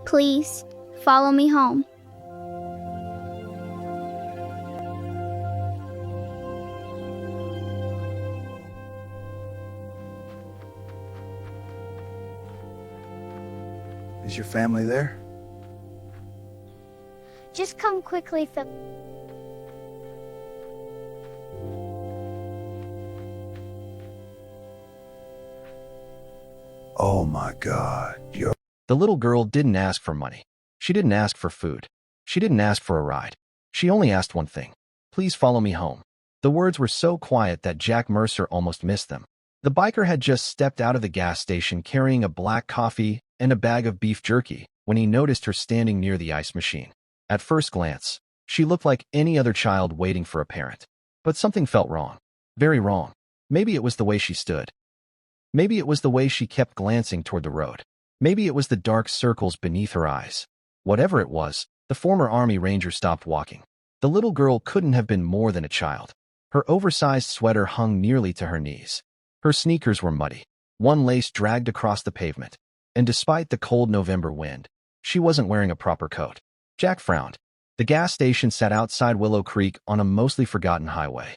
Please, follow me home. Is your family there? Just come quickly, Phil. Oh my God, you're... The little girl didn't ask for money. She didn't ask for food. She didn't ask for a ride. She only asked one thing. Please follow me home. The words were so quiet that Jack Mercer almost missed them. The biker had just stepped out of the gas station carrying a black coffee and a bag of beef jerky when he noticed her standing near the ice machine. At first glance, she looked like any other child waiting for a parent. But something felt wrong. Very wrong. Maybe it was the way she stood. Maybe it was the way she kept glancing toward the road. Maybe it was the dark circles beneath her eyes. Whatever it was, the former Army Ranger stopped walking. The little girl couldn't have been more than a child. Her oversized sweater hung nearly to her knees. Her sneakers were muddy. One lace dragged across the pavement. And despite the cold November wind, she wasn't wearing a proper coat. Jack frowned. The gas station sat outside Willow Creek on a mostly forgotten highway.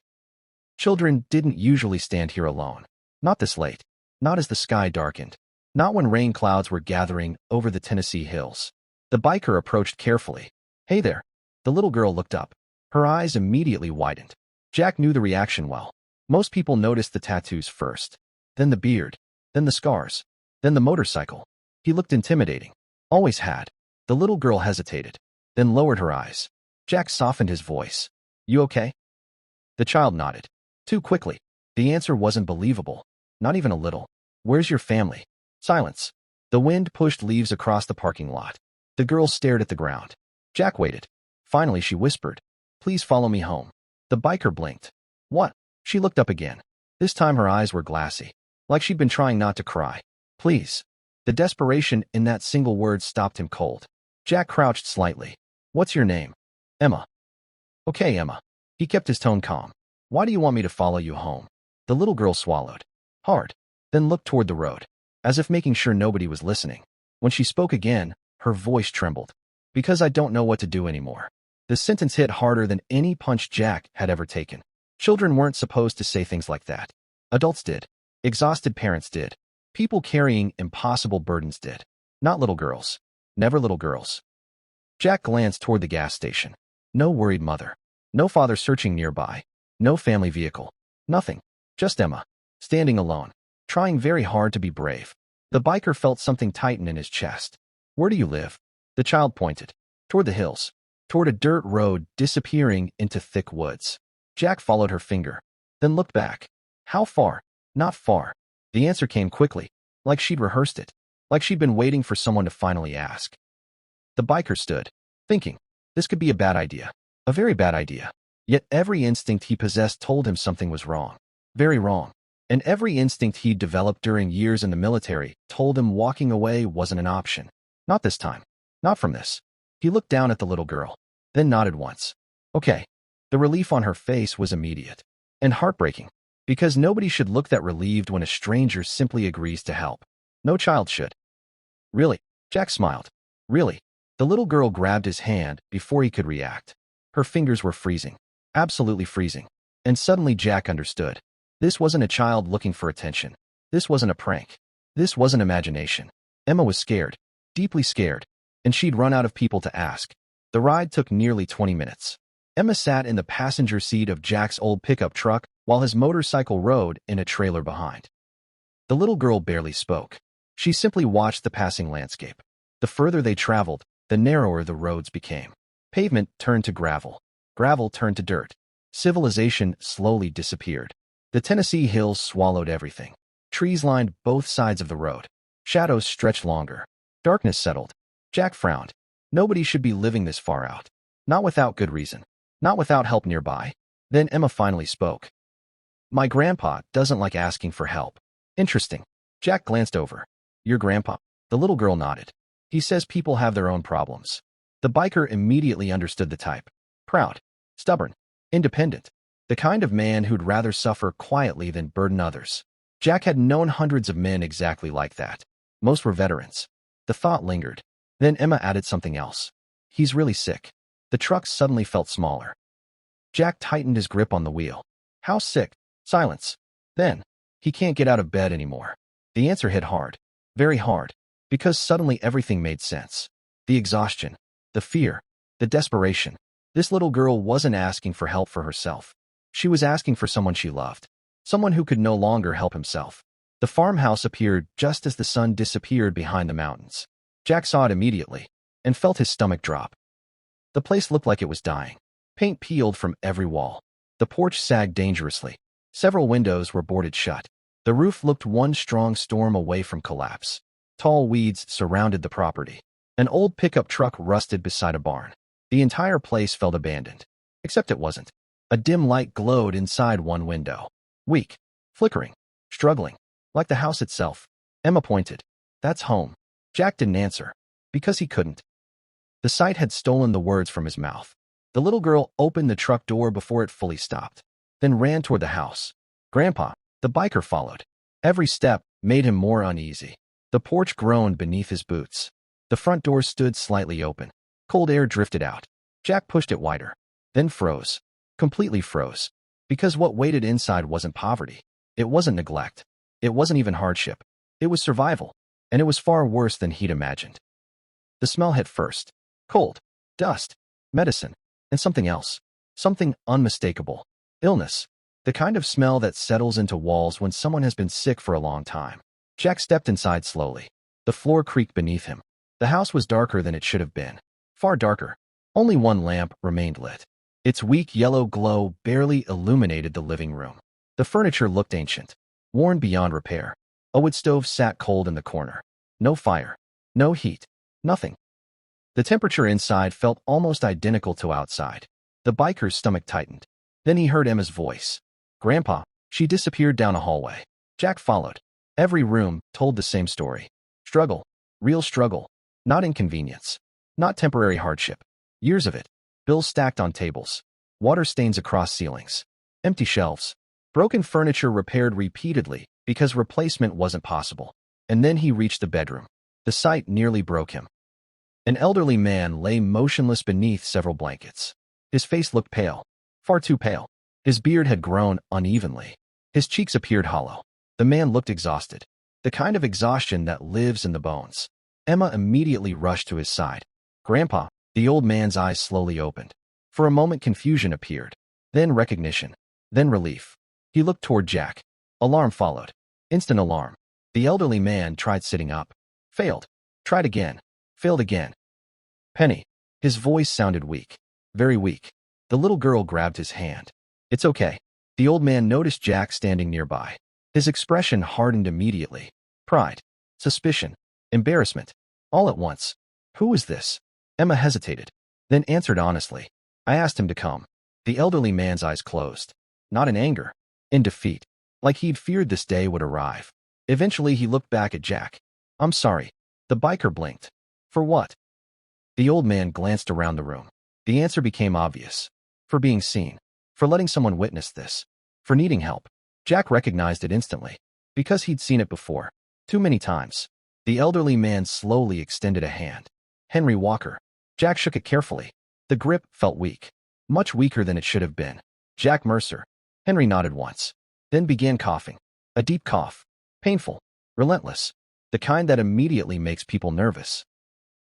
Children didn't usually stand here alone. Not this late. Not as the sky darkened. Not when rain clouds were gathering over the Tennessee hills. The biker approached carefully. Hey there. The little girl looked up. Her eyes immediately widened. Jack knew the reaction well. Most people noticed the tattoos first. Then the beard. Then the scars. Then the motorcycle. He looked intimidating. Always had. The little girl hesitated. Then lowered her eyes. Jack softened his voice. You okay? The child nodded. Too quickly. The answer wasn't believable. Not even a little. Where's your family? Silence. The wind pushed leaves across the parking lot. The girl stared at the ground. Jack waited. Finally, she whispered, Please follow me home. The biker blinked. What? She looked up again. This time her eyes were glassy, like she'd been trying not to cry. Please. The desperation in that single word stopped him cold. Jack crouched slightly. What's your name? Emma. Okay, Emma. He kept his tone calm. Why do you want me to follow you home? The little girl swallowed hard, then looked toward the road, as if making sure nobody was listening. When she spoke again, her voice trembled. Because I don't know what to do anymore. The sentence hit harder than any punch Jack had ever taken. Children weren't supposed to say things like that. Adults did. Exhausted parents did. People carrying impossible burdens did. Not little girls. Never little girls. Jack glanced toward the gas station. No worried mother. No father searching nearby. No family vehicle. Nothing. Just Emma. Standing alone. Trying very hard to be brave. The biker felt something tighten in his chest. Where do you live? The child pointed. Toward the hills. Toward a dirt road disappearing into thick woods. Jack followed her finger. Then looked back. How far? Not far. The answer came quickly. Like she'd rehearsed it. Like she'd been waiting for someone to finally ask. The biker stood. Thinking. This could be a bad idea. A very bad idea. Yet every instinct he possessed told him something was wrong. Very wrong. And every instinct he'd developed during years in the military told him walking away wasn't an option. Not this time. Not from this. He looked down at the little girl, then nodded once. Okay. The relief on her face was immediate. And heartbreaking. Because nobody should look that relieved when a stranger simply agrees to help. No child should. Really? Jack smiled. Really? The little girl grabbed his hand before he could react. Her fingers were freezing. Absolutely freezing. And suddenly Jack understood. This wasn't a child looking for attention. This wasn't a prank. This wasn't imagination. Emma was scared. Deeply scared. And she'd run out of people to ask. The ride took nearly 20 minutes. Emma sat in the passenger seat of Jack's old pickup truck while his motorcycle rode in a trailer behind. The little girl barely spoke. She simply watched the passing landscape. The further they traveled, the narrower the roads became. Pavement turned to gravel. Gravel turned to dirt. Civilization slowly disappeared. The Tennessee hills swallowed everything. Trees lined both sides of the road. Shadows stretched longer. Darkness settled. Jack frowned. Nobody should be living this far out. Not without good reason. Not without help nearby. Then Emma finally spoke. My grandpa doesn't like asking for help. Interesting. Jack glanced over. Your grandpa? The little girl nodded. He says people have their own problems. The biker immediately understood the type. Proud. Stubborn. Independent. The kind of man who'd rather suffer quietly than burden others. Jack had known hundreds of men exactly like that. Most were veterans. The thought lingered. Then Emma added something else. He's really sick. The truck suddenly felt smaller. Jack tightened his grip on the wheel. How sick? Silence. Then, he can't get out of bed anymore. The answer hit hard. Very hard. Because suddenly everything made sense. The exhaustion. The fear. The desperation. This little girl wasn't asking for help for herself. She was asking for someone she loved. Someone who could no longer help himself. The farmhouse appeared just as the sun disappeared behind the mountains. Jack saw it immediately and felt his stomach drop. The place looked like it was dying. Paint peeled from every wall. The porch sagged dangerously. Several windows were boarded shut. The roof looked one strong storm away from collapse. Tall weeds surrounded the property. An old pickup truck rusted beside a barn. The entire place felt abandoned. Except it wasn't. A dim light glowed inside one window. Weak, flickering, struggling, like the house itself. Emma pointed. That's home. Jack didn't answer, because he couldn't. The sight had stolen the words from his mouth. The little girl opened the truck door before it fully stopped, then ran toward the house. Grandpa, the biker, followed. Every step made him more uneasy. The porch groaned beneath his boots. The front door stood slightly open. Cold air drifted out. Jack pushed it wider, then froze. Completely froze. Because what waited inside wasn't poverty. It wasn't neglect. It wasn't even hardship. It was survival, and it was far worse than he'd imagined. The smell hit first. Cold, dust, medicine, and something else. Something unmistakable. Illness. The kind of smell that settles into walls when someone has been sick for a long time. Jack stepped inside slowly. The floor creaked beneath him. The house was darker than it should have been. Far darker. Only one lamp remained lit. Its weak yellow glow barely illuminated the living room. The furniture looked ancient, worn beyond repair. A wood stove sat cold in the corner. No fire. No heat. Nothing. The temperature inside felt almost identical to outside. The biker's stomach tightened. Then he heard Emma's voice. Grandpa. She disappeared down a hallway. Jack followed. Every room told the same story. Struggle. Real struggle. Not inconvenience. Not temporary hardship. Years of it. Bills stacked on tables. Water stains across ceilings. Empty shelves. Broken furniture repaired repeatedly because replacement wasn't possible. And then he reached the bedroom. The sight nearly broke him. An elderly man lay motionless beneath several blankets. His face looked pale. Far too pale. His beard had grown unevenly. His cheeks appeared hollow. The man looked exhausted. The kind of exhaustion that lives in the bones. Emma immediately rushed to his side. Grandpa. The old man's eyes slowly opened. For a moment confusion appeared. Then recognition. Then relief. He looked toward Jack. Alarm followed. Instant alarm. The elderly man tried sitting up. Failed. Tried again. Failed again. Penny. His voice sounded weak. Very weak. The little girl grabbed his hand. It's okay. The old man noticed Jack standing nearby. His expression hardened immediately. Pride. Suspicion. Embarrassment. All at once. Who is this? Emma hesitated, then answered honestly. I asked him to come. The elderly man's eyes closed. Not in anger. In defeat. Like he'd feared this day would arrive. Eventually he looked back at Jack. I'm sorry. The biker blinked. For what? The old man glanced around the room. The answer became obvious. For being seen. For letting someone witness this. For needing help. Jack recognized it instantly. Because he'd seen it before. Too many times. The elderly man slowly extended a hand. Henry Walker. Jack shook it carefully. The grip felt weak. Much weaker than it should have been. Jack Mercer. Henry nodded once. Then began coughing. A deep cough. Painful. Relentless. The kind that immediately makes people nervous.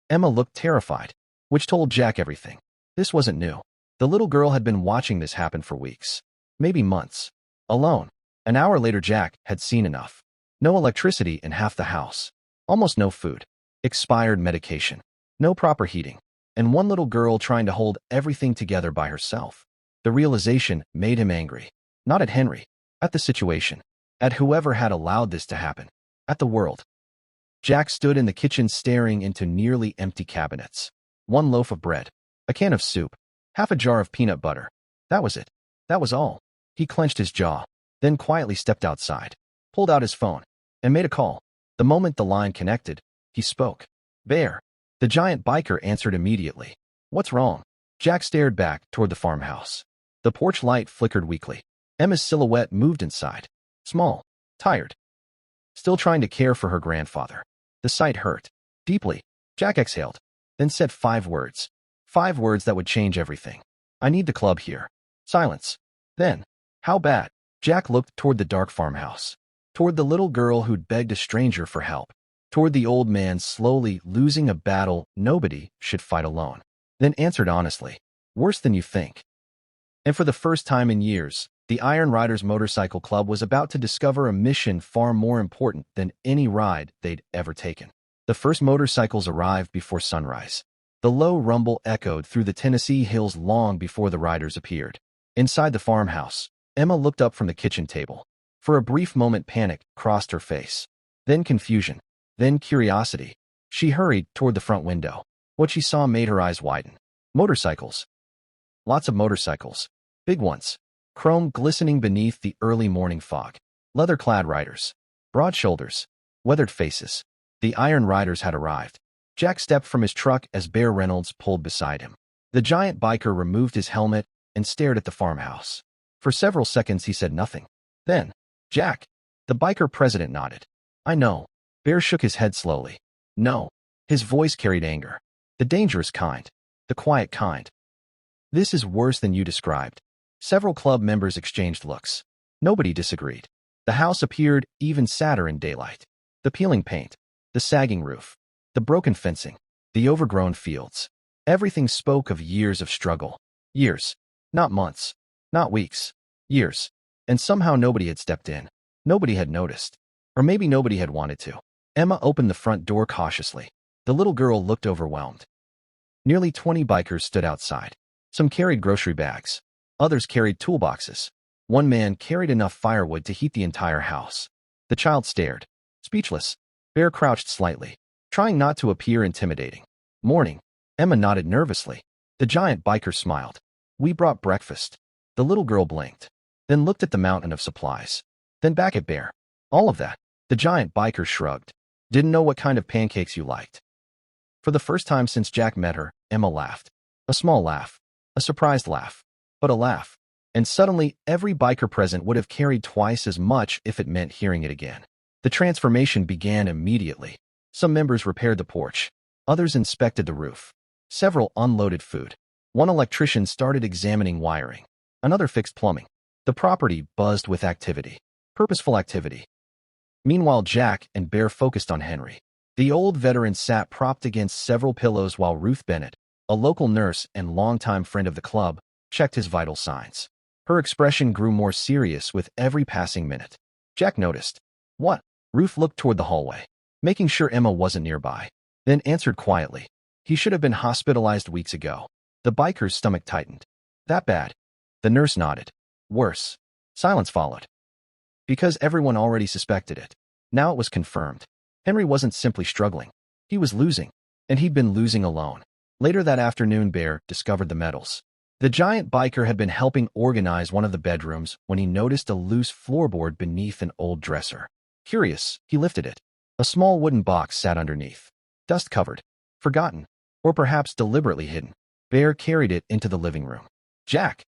Emma looked terrified. Which told Jack everything. This wasn't new. The little girl had been watching this happen for weeks. Maybe months. Alone. An hour later Jack had seen enough. No electricity in half the house. Almost no food. Expired medication. No proper heating. And one little girl trying to hold everything together by herself. The realization made him angry. Not at Henry. At the situation. At whoever had allowed this to happen. At the world. Jack stood in the kitchen staring into nearly empty cabinets. One loaf of bread. A can of soup. Half a jar of peanut butter. That was it. That was all. He clenched his jaw. Then quietly stepped outside. Pulled out his phone. And made a call. The moment the line connected, he spoke. Bear. The giant biker answered immediately. What's wrong? Jack stared back toward the farmhouse. The porch light flickered weakly. Emma's silhouette moved inside. Small. Tired. Still trying to care for her grandfather. The sight hurt. Deeply. Jack exhaled, then said 5 words. 5 words that would change everything. I need the club here. Silence. Then, how bad? Jack looked toward the dark farmhouse, toward the little girl who'd begged a stranger for help, toward the old man slowly losing a battle nobody should fight alone, then answered honestly, worse than you think. And for the first time in years, the Iron Riders Motorcycle Club was about to discover a mission far more important than any ride they'd ever taken. The first motorcycles arrived before sunrise. The low rumble echoed through the Tennessee hills long before the riders appeared. Inside the farmhouse, Emma looked up from the kitchen table. For a brief moment, panic crossed her face. Then confusion. Then curiosity. She hurried toward the front window. What she saw made her eyes widen. Motorcycles. Lots of motorcycles. Big ones. Chrome glistening beneath the early morning fog. Leather-clad riders. Broad shoulders. Weathered faces. The Iron Riders had arrived. Jack stepped from his truck as Bear Reynolds pulled beside him. The giant biker removed his helmet and stared at the farmhouse. For several seconds he said nothing. Then, Jack. The biker president nodded. I know. Bear shook his head slowly. No. His voice carried anger. The dangerous kind. The quiet kind. This is worse than you described. Several club members exchanged looks. Nobody disagreed. The house appeared even sadder in daylight. The peeling paint. The sagging roof. The broken fencing. The overgrown fields. Everything spoke of years of struggle. Years. Not months. Not weeks. Years. And somehow nobody had stepped in. Nobody had noticed. Or maybe nobody had wanted to. Emma opened the front door cautiously. The little girl looked overwhelmed. Nearly 20 bikers stood outside. Some carried grocery bags. Others carried toolboxes. One man carried enough firewood to heat the entire house. The child stared. Speechless. Bear crouched slightly, trying not to appear intimidating. Morning. Emma nodded nervously. The giant biker smiled. We brought breakfast. The little girl blinked, then looked at the mountain of supplies. Then back at Bear. All of that. The giant biker shrugged. Didn't know what kind of pancakes you liked. For the first time since Jack met her, Emma laughed. A small laugh. A surprised laugh. But a laugh. And suddenly, every biker present would have carried twice as much if it meant hearing it again. The transformation began immediately. Some members repaired the porch. Others inspected the roof. Several unloaded food. One electrician started examining wiring. Another fixed plumbing. The property buzzed with activity. Purposeful activity. Meanwhile, Jack and Bear focused on Henry. The old veteran sat propped against several pillows while Ruth Bennett, a local nurse and longtime friend of the club, checked his vital signs. Her expression grew more serious with every passing minute. Jack noticed. What? Ruth looked toward the hallway, making sure Emma wasn't nearby, then answered quietly. He should have been hospitalized weeks ago. The biker's stomach tightened. That bad? The nurse nodded. Worse. Silence followed. Because everyone already suspected it. Now it was confirmed. Henry wasn't simply struggling. He was losing. And he'd been losing alone. Later that afternoon, Bear discovered the medals. The giant biker had been helping organize one of the bedrooms when he noticed a loose floorboard beneath an old dresser. Curious, he lifted it. A small wooden box sat underneath. Dust-covered. Forgotten. Or perhaps deliberately hidden. Bear carried it into the living room. Jack.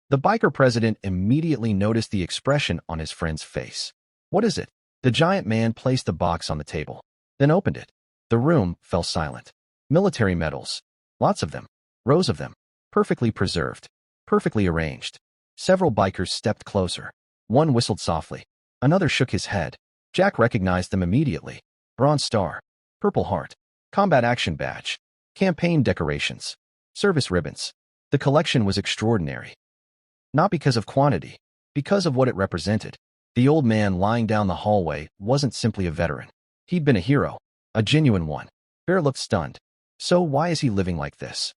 The biker president immediately noticed the expression on his friend's face. What is it? The giant man placed the box on the table, then opened it. The room fell silent. Military medals. Lots of them. Rows of them. Perfectly preserved. Perfectly arranged. Several bikers stepped closer. One whistled softly. Another shook his head. Jack recognized them immediately. Bronze Star. Purple Heart. Combat Action Badge. Campaign decorations. Service ribbons. The collection was extraordinary. Not because of quantity, because of what it represented. The old man lying down the hallway wasn't simply a veteran. He'd been a hero. A genuine one. Bear looked stunned. So why is he living like this?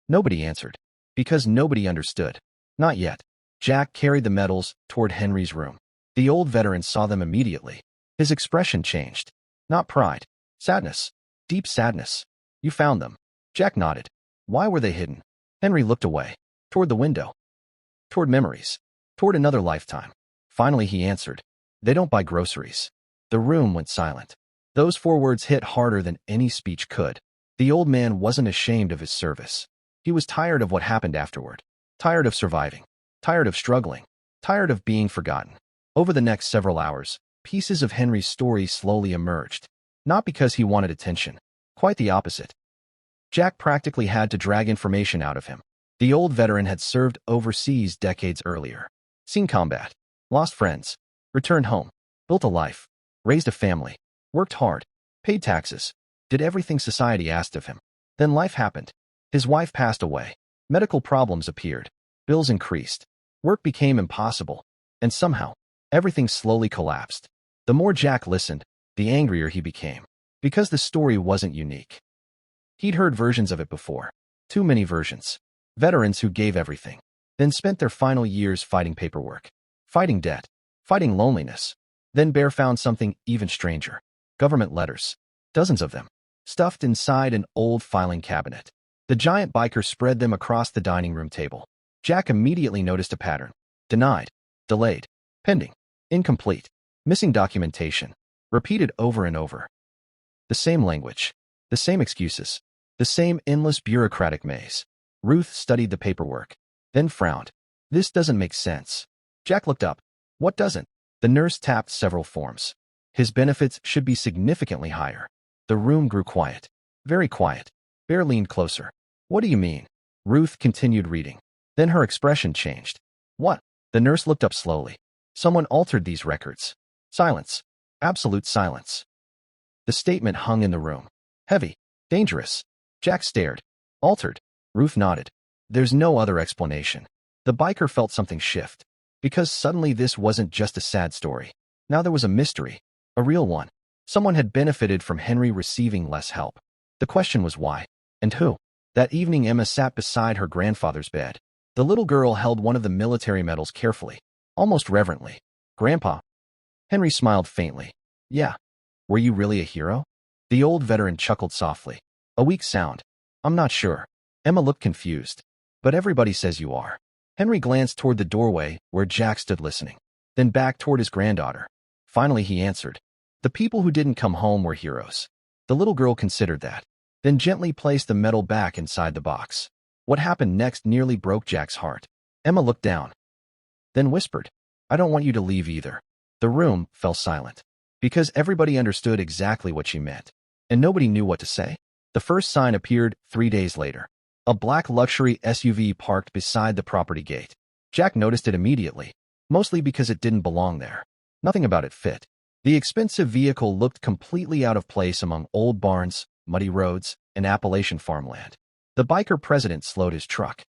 Nobody answered. Because nobody understood. Not yet. Jack carried the medals toward Henry's room. The old veteran saw them immediately. His expression changed. Not pride. Sadness. Deep sadness. You found them. Jack nodded. Why were they hidden? Henry looked away. Toward the window. Toward memories. Toward another lifetime. Finally he answered. They don't buy groceries. The room went silent. Those 4 words hit harder than any speech could. The old man wasn't ashamed of his service. He was tired of what happened afterward. Tired of surviving. Tired of struggling. Tired of being forgotten. Over the next several hours, pieces of Henry's story slowly emerged. Not because he wanted attention. Quite the opposite. Jack practically had to drag information out of him. The old veteran had served overseas decades earlier, seen combat, lost friends, returned home, built a life, raised a family, worked hard, paid taxes, did everything society asked of him. Then life happened. His wife passed away. Medical problems appeared. Bills increased. Work became impossible. And somehow, everything slowly collapsed. The more Jack listened, the angrier he became. Because the story wasn't unique. He'd heard versions of it before. Too many versions. Veterans who gave everything, then spent their final years fighting paperwork, fighting debt, fighting loneliness. Then Bear found something even stranger. Government letters. Dozens of them. Stuffed inside an old filing cabinet. The giant biker spread them across the dining room table. Jack immediately noticed a pattern. Denied. Delayed. Pending. Incomplete. Missing documentation. Repeated over and over. The same language. The same excuses. The same endless bureaucratic maze. Ruth studied the paperwork, then frowned. This doesn't make sense. Jack looked up. What doesn't? The nurse tapped several forms. His benefits should be significantly higher. The room grew quiet. Very quiet. Bear leaned closer. What do you mean? Ruth continued reading. Then her expression changed. What? The nurse looked up slowly. Someone altered these records. Silence. Absolute silence. The statement hung in the room. Heavy. Dangerous. Jack stared. Altered. Ruth nodded. There's no other explanation. The biker felt something shift. Because suddenly this wasn't just a sad story. Now there was a mystery. A real one. Someone had benefited from Henry receiving less help. The question was why? And who? That evening Emma sat beside her grandfather's bed. The little girl held one of the military medals carefully, almost reverently. Grandpa. Henry smiled faintly. Yeah. Were you really a hero? The old veteran chuckled softly. A weak sound. I'm not sure. Emma looked confused. But everybody says you are. Henry glanced toward the doorway where Jack stood listening, then back toward his granddaughter. Finally he answered. The people who didn't come home were heroes. The little girl considered that, then gently placed the medal back inside the box. What happened next nearly broke Jack's heart. Emma looked down, then whispered, I don't want you to leave either. The room fell silent, because everybody understood exactly what she meant, and nobody knew what to say. The first sign appeared 3 days later. A black luxury SUV parked beside the property gate. Jack noticed it immediately, mostly because it didn't belong there. Nothing about it fit. The expensive vehicle looked completely out of place among old barns, muddy roads, and Appalachian farmland. The biker president slowed his truck,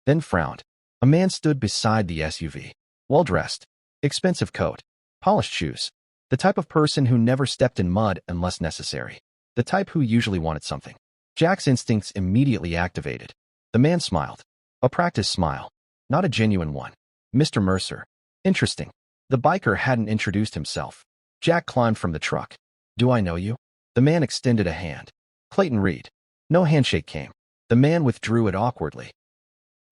then frowned. A man stood beside the SUV. Well-dressed, expensive coat, polished shoes. The type of person who never stepped in mud unless necessary. The type who usually wanted something. Jack's instincts immediately activated. The man smiled. A practice smile, not a genuine one. Mr. Mercer. Interesting. The biker hadn't introduced himself. Jack climbed from the truck. Do I know you? The man extended a hand. Clayton Reed. No handshake came. The man withdrew it awkwardly.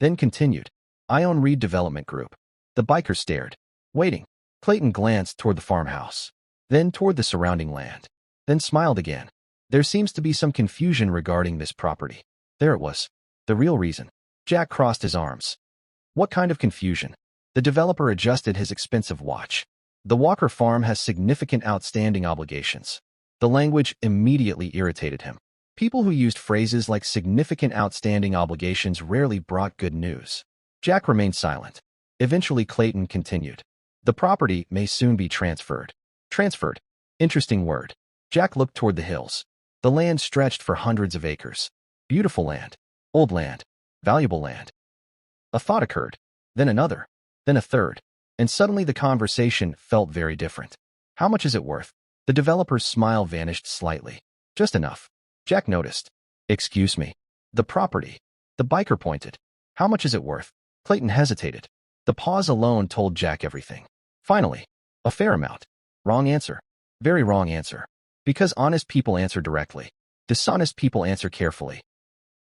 Then continued. I own Reed Development Group. The biker stared, waiting. Clayton glanced toward the farmhouse, then toward the surrounding land, then smiled again. There seems to be some confusion regarding this property. There it was. The real reason. Jack crossed his arms. What kind of confusion? The developer adjusted his expensive watch. The Walker farm has significant outstanding obligations. The language immediately irritated him. People who used phrases like significant outstanding obligations rarely brought good news. Jack remained silent. Eventually Clayton continued. The property may soon be transferred. Transferred. Interesting word. Jack looked toward the hills. The land stretched for hundreds of acres. Beautiful land. Old land. Valuable land. A thought occurred. Then another. Then a third. And suddenly the conversation felt very different. How much is it worth? The developer's smile vanished slightly. Just enough. Jack noticed. Excuse me. The property. The biker pointed. How much is it worth? Clayton hesitated. The pause alone told Jack everything. Finally, a fair amount. Wrong answer. Very wrong answer. Because honest people answer directly. Dishonest people answer carefully.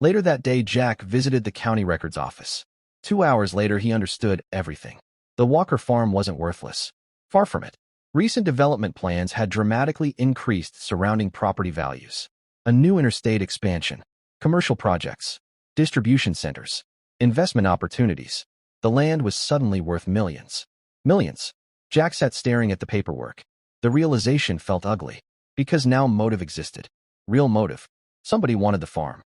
Later that day, Jack visited the county records office. 2 hours later, he understood everything. The Walker farm wasn't worthless. Far from it. Recent development plans had dramatically increased surrounding property values. A new interstate expansion, commercial projects, distribution centers, investment opportunities. The land was suddenly worth millions. Millions. Jack sat staring at the paperwork. The realization felt ugly, because now motive existed. Real motive. Somebody wanted the farm.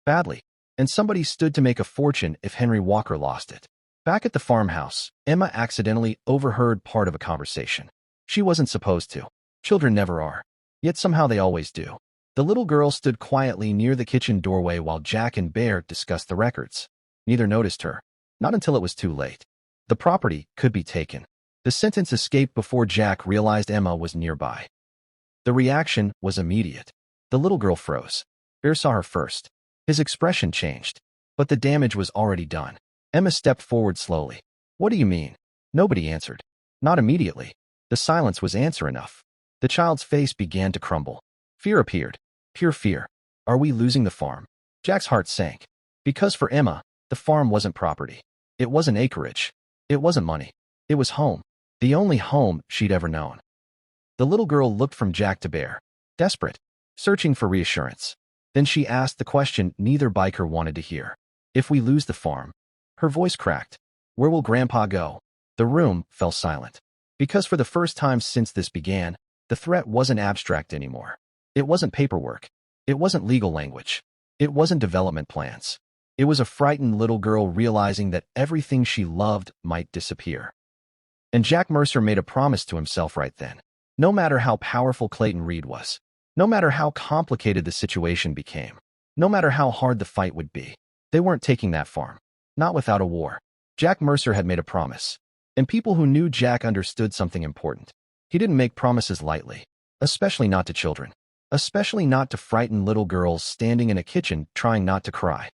Badly. And somebody stood to make a fortune if Henry Walker lost it. Back at the farmhouse, Emma accidentally overheard part of a conversation. She wasn't supposed to. Children never are. Yet somehow they always do. The little girl stood quietly near the kitchen doorway while Jack and Bear discussed the records. Neither noticed her. Not until it was too late. The property could be taken. The sentence escaped before Jack realized Emma was nearby. The reaction was immediate. The little girl froze. Bear saw her first. His expression changed. But the damage was already done. Emma stepped forward slowly. What do you mean? Nobody answered. Not immediately. The silence was answer enough. The child's face began to crumble. Fear appeared. Pure fear. Are we losing the farm? Jack's heart sank. Because for Emma, the farm wasn't property. It wasn't acreage. It wasn't money. It was home. The only home she'd ever known. The little girl looked from Jack to Bear. Desperate. Searching for reassurance. Then she asked the question neither biker wanted to hear. If we lose the farm. Her voice cracked. Where will Grandpa go? The room fell silent. Because for the first time since this began, the threat wasn't abstract anymore. It wasn't paperwork. It wasn't legal language. It wasn't development plans. It was a frightened little girl realizing that everything she loved might disappear. And Jack Mercer made a promise to himself right then. No matter how powerful Clayton Reed was, no matter how complicated the situation became, no matter how hard the fight would be, they weren't taking that farm. Not without a war. Jack Mercer had made a promise. And people who knew Jack understood something important. He didn't make promises lightly, especially not to children, especially not to frightened little girls standing in a kitchen trying not to cry.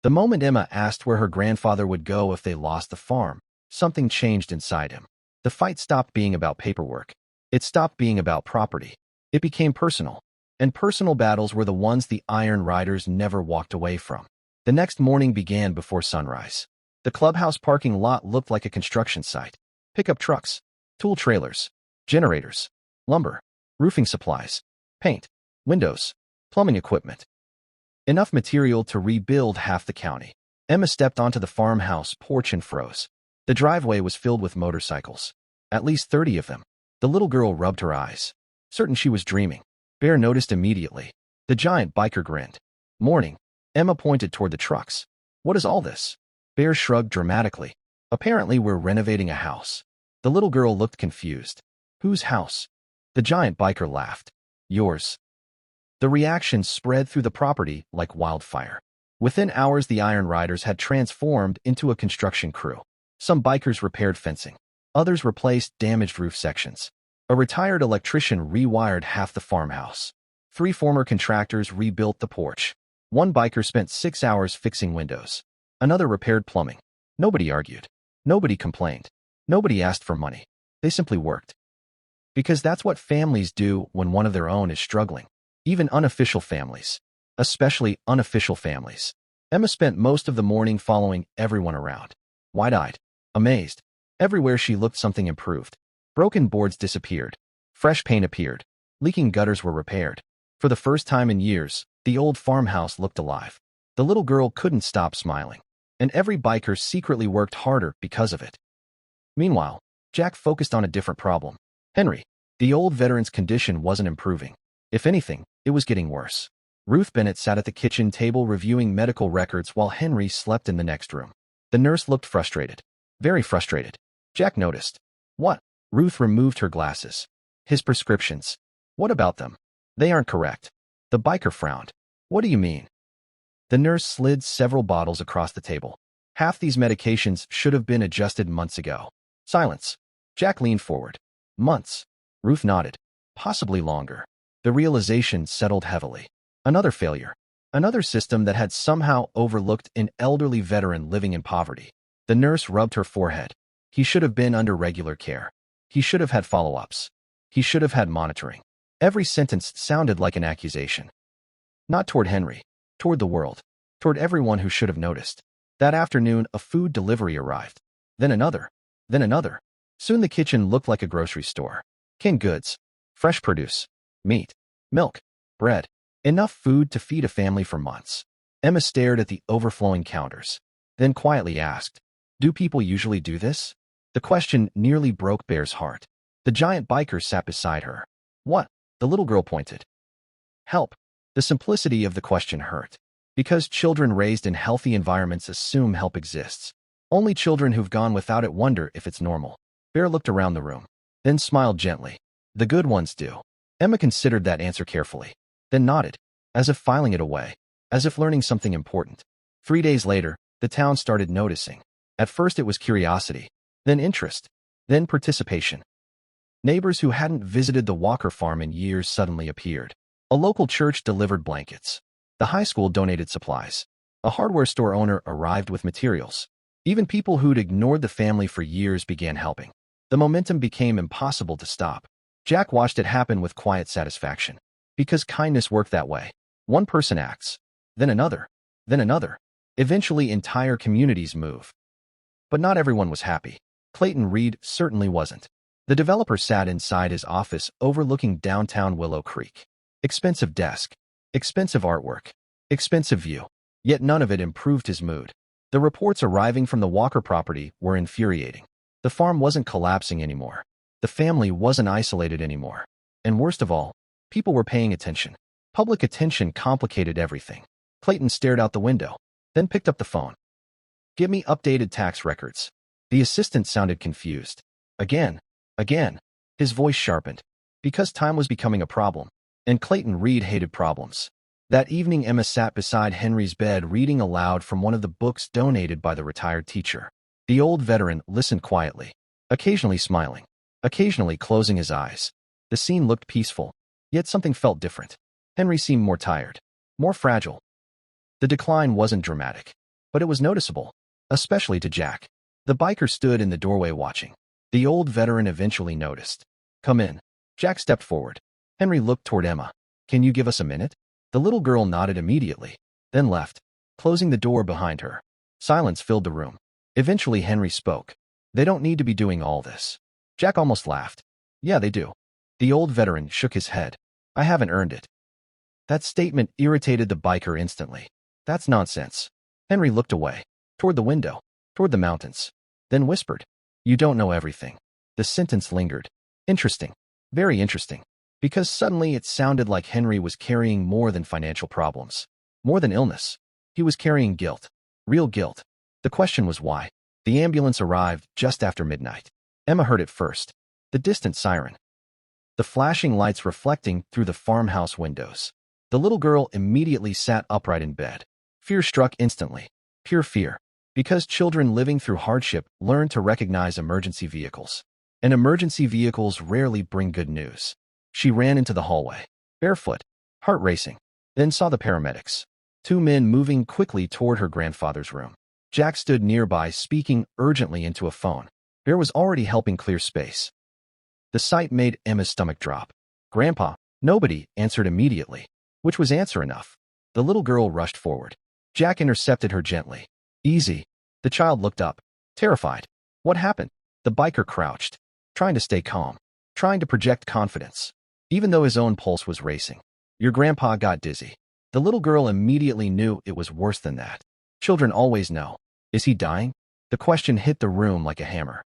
The moment Emma asked where her grandfather would go if they lost the farm, something changed inside him. The fight stopped being about paperwork. It stopped being about property. It became personal. And personal battles were the ones the Iron Riders never walked away from. The next morning began before sunrise. The clubhouse parking lot looked like a construction site. Pickup trucks, tool trailers, generators, lumber, roofing supplies, paint, windows, plumbing equipment. Enough material to rebuild half the county. Emma stepped onto the farmhouse porch and froze. The driveway was filled with motorcycles. At least 30 of them. The little girl rubbed her eyes. Certain she was dreaming. Bear noticed immediately. The giant biker grinned. Morning. Emma pointed toward the trucks. What is all this? Bear shrugged dramatically. Apparently we're renovating a house. The little girl looked confused. Whose house? The giant biker laughed. Yours. The reaction spread through the property like wildfire. Within hours the Iron Riders had transformed into a construction crew. Some bikers repaired fencing. Others replaced damaged roof sections. A retired electrician rewired half the farmhouse. 3 former contractors rebuilt the porch. One biker spent 6 hours fixing windows. Another repaired plumbing. Nobody argued. Nobody complained. Nobody asked for money. They simply worked. Because that's what families do when one of their own is struggling. Even unofficial families. Especially unofficial families. Emma spent most of the morning following everyone around. Wide-eyed. Amazed. Everywhere she looked something improved. Broken boards disappeared. Fresh paint appeared. Leaking gutters were repaired. For the first time in years, the old farmhouse looked alive. The little girl couldn't stop smiling. And every biker secretly worked harder because of it. Meanwhile, Jack focused on a different problem. Henry. The old veteran's condition wasn't improving. If anything, it was getting worse. Ruth Bennett sat at the kitchen table reviewing medical records while Henry slept in the next room. The nurse looked frustrated. Very frustrated. Jack noticed. What? Ruth removed her glasses. His prescriptions. What about them? They aren't correct. The biker frowned. What do you mean? The nurse slid several bottles across the table. Half these medications should have been adjusted months ago. Silence. Jack leaned forward. Months. Ruth nodded. Possibly longer. The realization settled heavily. Another failure. Another system that had somehow overlooked an elderly veteran living in poverty. The nurse rubbed her forehead. He should have been under regular care. He should have had follow-ups. He should have had monitoring. Every sentence sounded like an accusation. Not toward Henry. Toward the world. Toward everyone who should have noticed. That afternoon, a food delivery arrived. Then another. Then another. Soon the kitchen looked like a grocery store. Canned goods. Fresh produce. Meat. Milk. Bread. Enough food to feed a family for months. Emma stared at the overflowing counters. Then quietly asked, do people usually do this? The question nearly broke Bear's heart. The giant biker sat beside her. What? The little girl pointed. Help. The simplicity of the question hurt. Because children raised in healthy environments assume help exists. Only children who've gone without it wonder if it's normal. Bear looked around the room, then smiled gently. The good ones do. Emma considered that answer carefully, then nodded, as if filing it away, as if learning something important. 3 days later, the town started noticing. At first it was curiosity, then interest, then participation. Neighbors who hadn't visited the Walker farm in years suddenly appeared. A local church delivered blankets. The high school donated supplies. A hardware store owner arrived with materials. Even people who'd ignored the family for years began helping. The momentum became impossible to stop. Jack watched it happen with quiet satisfaction. Because kindness worked that way. One person acts, then another, then another. Eventually entire communities move. But not everyone was happy. Clayton Reed certainly wasn't. The developer sat inside his office overlooking downtown Willow Creek. Expensive desk, expensive artwork, expensive view. Yet none of it improved his mood. The reports arriving from the Walker property were infuriating. The farm wasn't collapsing anymore. The family wasn't isolated anymore. And worst of all, people were paying attention. Public attention complicated everything. Clayton stared out the window, then picked up the phone. "Give me updated tax records." The assistant sounded confused. Again. His voice sharpened. Because time was becoming a problem. And Clayton Reed hated problems. That evening Emma sat beside Henry's bed reading aloud from one of the books donated by the retired teacher. The old veteran listened quietly, occasionally smiling, occasionally closing his eyes. The scene looked peaceful, yet something felt different. Henry seemed more tired, more fragile. The decline wasn't dramatic, but it was noticeable, especially to Jack. The biker stood in the doorway watching. The old veteran eventually noticed. "Come in." Jack stepped forward. Henry looked toward Emma. "Can you give us a minute?" The little girl nodded immediately, then left, closing the door behind her. Silence filled the room. Eventually Henry spoke. "They don't need to be doing all this." Jack almost laughed. "Yeah, they do." The old veteran shook his head. "I haven't earned it." That statement irritated the biker instantly. "That's nonsense." Henry looked away, toward the window, toward the mountains, then whispered, "You don't know everything." The sentence lingered. Interesting. Very interesting. Because suddenly it sounded like Henry was carrying more than financial problems. More than illness. He was carrying guilt. Real guilt. The question was why. The ambulance arrived just after midnight. Emma heard it first. The distant siren. The flashing lights reflecting through the farmhouse windows. The little girl immediately sat upright in bed. Fear struck instantly. Pure fear. Because children living through hardship learn to recognize emergency vehicles. And emergency vehicles rarely bring good news. She ran into the hallway, barefoot, heart racing, then saw the paramedics. 2 men moving quickly toward her grandfather's room. Jack stood nearby speaking urgently into a phone. Bear was already helping clear space. The sight made Emma's stomach drop. "Grandpa," nobody answered immediately, which was answer enough. The little girl rushed forward. Jack intercepted her gently. "Easy." The child looked up, terrified. "What happened?" The biker crouched, trying to stay calm, trying to project confidence, even though his own pulse was racing. "Your grandpa got dizzy." The little girl immediately knew it was worse than that. Children always know. "Is he dying?" The question hit the room like a hammer.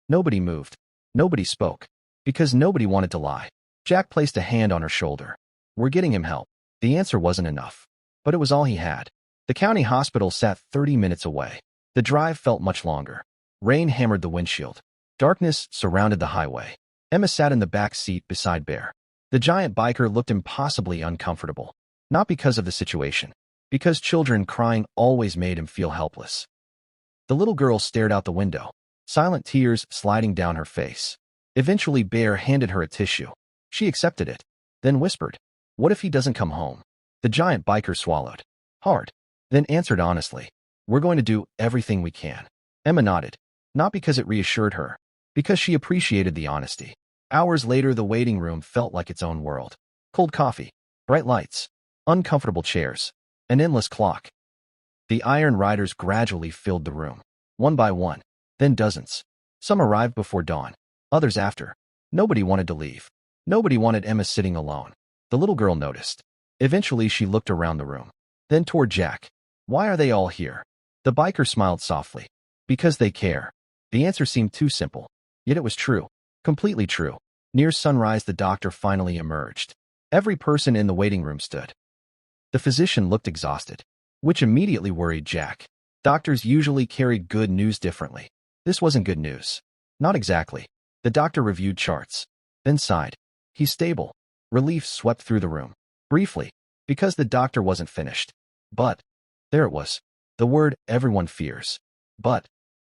Nobody moved. Nobody spoke. Because nobody wanted to lie. Jack placed a hand on her shoulder. "We're getting him help." The answer wasn't enough. But it was all he had. The county hospital sat 30 minutes away. The drive felt much longer. Rain hammered the windshield. Darkness surrounded the highway. Emma sat in the back seat beside Bear. The giant biker looked impossibly uncomfortable. Not because of the situation. Because children crying always made him feel helpless. The little girl stared out the window, silent tears sliding down her face. Eventually Bear handed her a tissue. She accepted it, then whispered, "What if he doesn't come home?" The giant biker swallowed hard, then answered honestly, "We're going to do everything we can." Emma nodded, not because it reassured her, because she appreciated the honesty. Hours later the waiting room felt like its own world. Cold coffee, bright lights, uncomfortable chairs, an endless clock. The iron riders gradually filled the room, one by one, then dozens. Some arrived before dawn, others after. Nobody wanted to leave. Nobody wanted Emma sitting alone. The little girl noticed. Eventually she looked around the room, then toward Jack. "Why are they all here?" The biker smiled softly. "Because they care." The answer seemed too simple, yet it was true, completely true. Near sunrise the doctor finally emerged. Every person in the waiting room stood. The physician looked exhausted, which immediately worried Jack. Doctors usually carry good news differently. This wasn't good news. Not exactly. The doctor reviewed charts, then sighed. He's stable. Relief swept through the room. Briefly, because the doctor wasn't finished. But, there it was. The word everyone fears. But,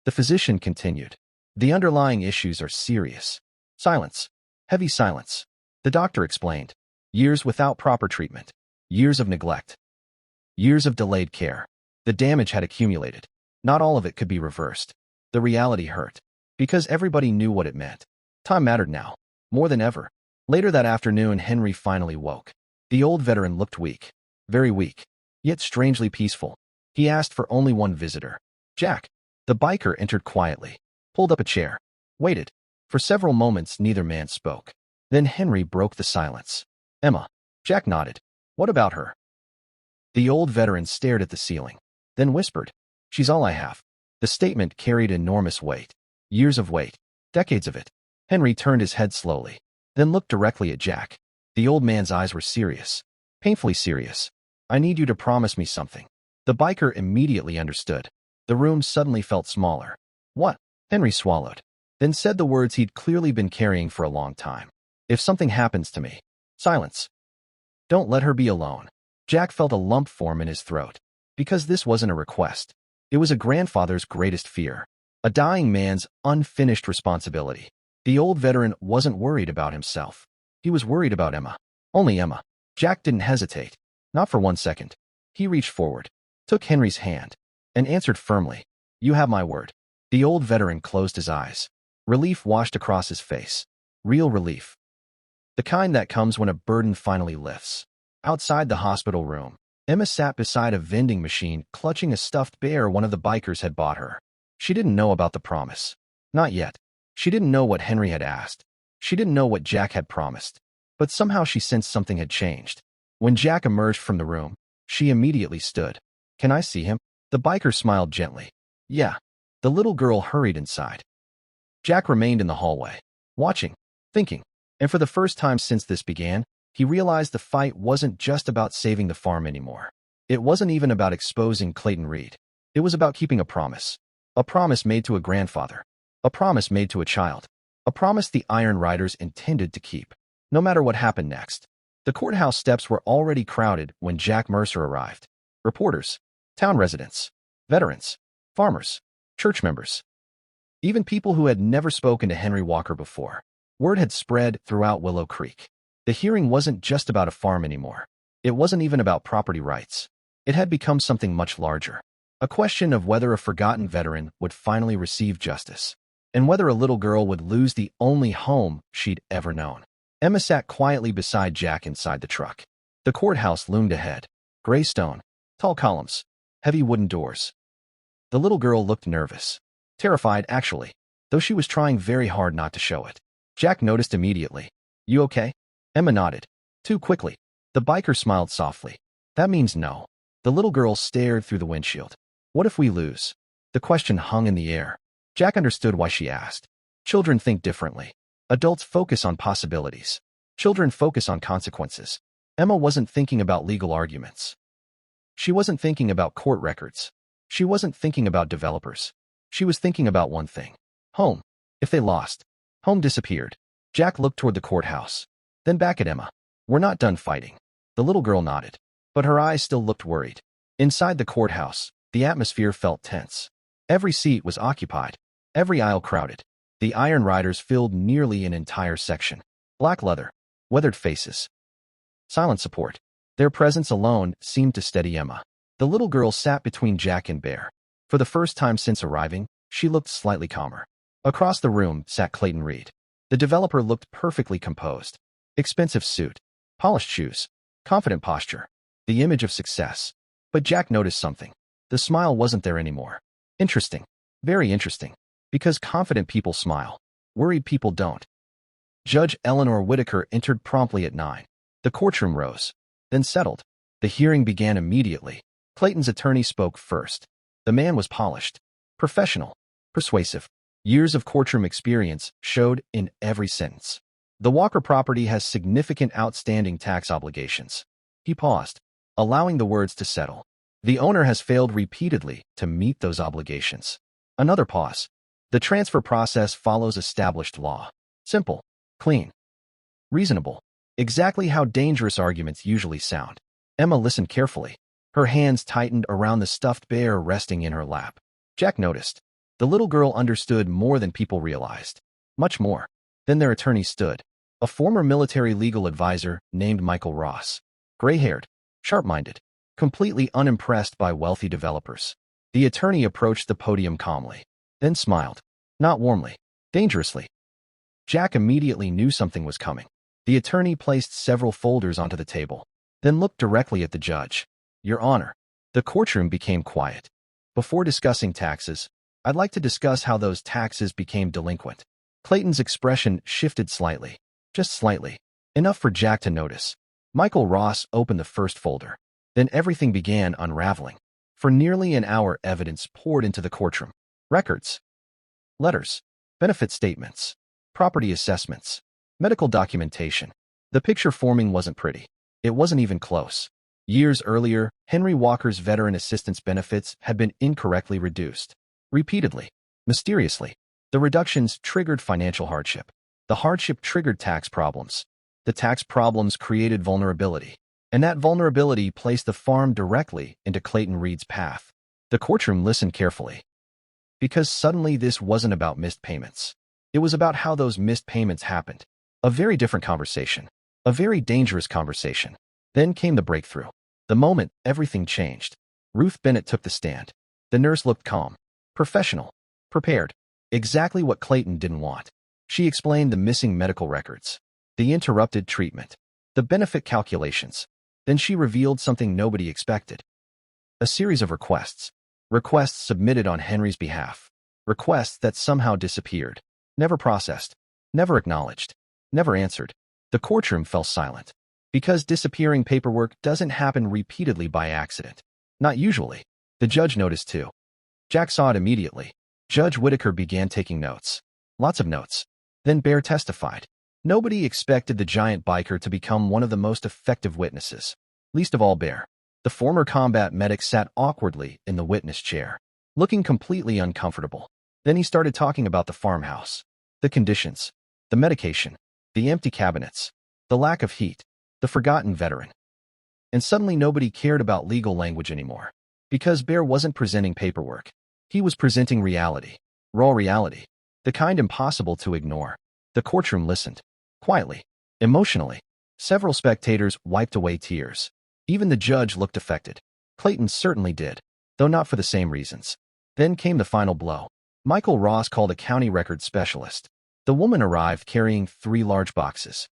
the physician continued. The underlying issues are serious. Silence. Heavy silence. The doctor explained. Years without proper treatment. Years of neglect. Years of delayed care. The damage had accumulated. Not all of it could be reversed. The reality hurt. Because everybody knew what it meant. Time mattered now. More than ever. Later that afternoon, Henry finally woke. The old veteran looked weak. Very weak. Yet strangely peaceful. He asked for only one visitor. Jack. The biker entered quietly. Pulled up a chair. Waited. For several moments, neither man spoke. Then Henry broke the silence. Emma. Jack nodded. What about her? The old veteran stared at the ceiling. Then whispered. She's all I have. The statement carried enormous weight. Years of weight. Decades of it. Henry turned his head slowly. Then looked directly at Jack. The old man's eyes were serious. Painfully serious. I need you to promise me something. The biker immediately understood. The room suddenly felt smaller. What? Henry swallowed. Then said the words he'd clearly been carrying for a long time. If something happens to me. Silence. Don't let her be alone. Jack felt a lump form in his throat. Because this wasn't a request. It was a grandfather's greatest fear. A dying man's unfinished responsibility. The old veteran wasn't worried about himself. He was worried about Emma. Only Emma. Jack didn't hesitate. Not for 1 second. He reached forward, took Henry's hand, and answered firmly. You have my word. The old veteran closed his eyes. Relief washed across his face. Real relief. The kind that comes when a burden finally lifts. Outside the hospital room, Emma sat beside a vending machine, clutching a stuffed bear one of the bikers had bought her. She didn't know about the promise. Not yet. She didn't know what Henry had asked. She didn't know what Jack had promised. But somehow she sensed something had changed. When Jack emerged from the room, she immediately stood. Can I see him? The biker smiled gently. Yeah. The little girl hurried inside. Jack remained in the hallway, watching, thinking. And for the first time since this began, he realized the fight wasn't just about saving the farm anymore. It wasn't even about exposing Clayton Reed. It was about keeping a promise. A promise made to a grandfather. A promise made to a child. A promise the Iron Riders intended to keep. No matter what happened next. The courthouse steps were already crowded when Jack Mercer arrived. Reporters, town residents, veterans, farmers, church members. Even people who had never spoken to Henry Walker before. Word had spread throughout Willow Creek. The hearing wasn't just about a farm anymore. It wasn't even about property rights. It had become something much larger. A question of whether a forgotten veteran would finally receive justice, and whether a little girl would lose the only home she'd ever known. Emma sat quietly beside Jack inside the truck. The courthouse loomed ahead. Gray stone, tall columns, heavy wooden doors. The little girl looked nervous. Terrified, actually, though she was trying very hard not to show it. Jack noticed immediately. You okay? Emma nodded. Too quickly. The biker smiled softly. That means no. The little girl stared through the windshield. What if we lose? The question hung in the air. Jack understood why she asked. Children think differently. Adults focus on possibilities. Children focus on consequences. Emma wasn't thinking about legal arguments. She wasn't thinking about court records. She wasn't thinking about developers. She was thinking about one thing. Home. If they lost, home disappeared. Jack looked toward the courthouse. Then back at Emma. We're not done fighting. The little girl nodded, but her eyes still looked worried. Inside the courthouse, the atmosphere felt tense. Every seat was occupied. Every aisle crowded. The Iron Riders filled nearly an entire section. Black leather. Weathered faces. Silent support. Their presence alone seemed to steady Emma. The little girl sat between Jack and Bear. For the first time since arriving, she looked slightly calmer. Across the room sat Clayton Reed. The developer looked perfectly composed. Expensive suit. Polished shoes. Confident posture. The image of success. But Jack noticed something. The smile wasn't there anymore. Interesting. Very interesting. Because confident people smile. Worried people don't. Judge Eleanor Whitaker entered promptly at 9. The courtroom rose. Then settled. The hearing began immediately. Clayton's attorney spoke first. The man was polished. Professional. Persuasive. Years of courtroom experience showed in every sentence. The Walker property has significant outstanding tax obligations. He paused. allowing the words to settle. The owner has failed repeatedly to meet those obligations. Another pause. The transfer process follows established law. Simple, clean, reasonable. Exactly how dangerous arguments usually sound. Emma listened carefully. Her hands tightened around the stuffed bear resting in her lap. Jack noticed. The little girl understood more than people realized. Much more. Then their attorney stood. A former military legal advisor named Michael Ross. Gray-haired, sharp-minded, completely unimpressed by wealthy developers. The attorney approached the podium calmly, then smiled. Not warmly, dangerously. Jack immediately knew something was coming. The attorney placed several folders onto the table, then looked directly at the judge. Your Honor. The courtroom became quiet. Before discussing taxes, I'd like to discuss how those taxes became delinquent. Clayton's expression shifted slightly, just slightly, enough for Jack to notice. Michael Ross opened the first folder. Then everything began unraveling. For nearly an hour, evidence poured into the courtroom. Records, letters, benefit statements, property assessments, medical documentation. The picture forming wasn't pretty. It wasn't even close. Years earlier, Henry Walker's veteran assistance benefits had been incorrectly reduced. Repeatedly, mysteriously. The reductions triggered financial hardship. The hardship triggered tax problems. The tax problems created vulnerability. And that vulnerability placed the farm directly into Clayton Reed's path. The courtroom listened carefully. Because suddenly this wasn't about missed payments. It was about how those missed payments happened. A very different conversation. A very dangerous conversation. Then came the breakthrough. The moment everything changed. Ruth Bennett took the stand. The nurse looked calm, professional, prepared. Exactly what Clayton didn't want. She explained the missing medical records, the interrupted treatment, the benefit calculations. Then she revealed something nobody expected. A series of requests. Requests submitted on Henry's behalf. Requests that somehow disappeared. Never processed. Never acknowledged. Never answered. The courtroom fell silent. Because disappearing paperwork doesn't happen repeatedly by accident. Not usually. The judge noticed too. Jack saw it immediately. Judge Whitaker began taking notes. Lots of notes. Then Bear testified. Nobody expected the giant biker to become one of the most effective witnesses. Least of all Bear. The former combat medic sat awkwardly in the witness chair, looking completely uncomfortable. Then he started talking about the farmhouse, the conditions, the medication, the empty cabinets, the lack of heat, the forgotten veteran. And suddenly nobody cared about legal language anymore. Because Bear wasn't presenting paperwork. He was presenting reality. Raw reality. The kind impossible to ignore. The courtroom listened. Quietly. Emotionally. Several spectators wiped away tears. Even the judge looked affected. Clayton certainly did, though not for the same reasons. Then came the final blow. Michael Ross called a county record specialist. The woman arrived carrying 3 large boxes.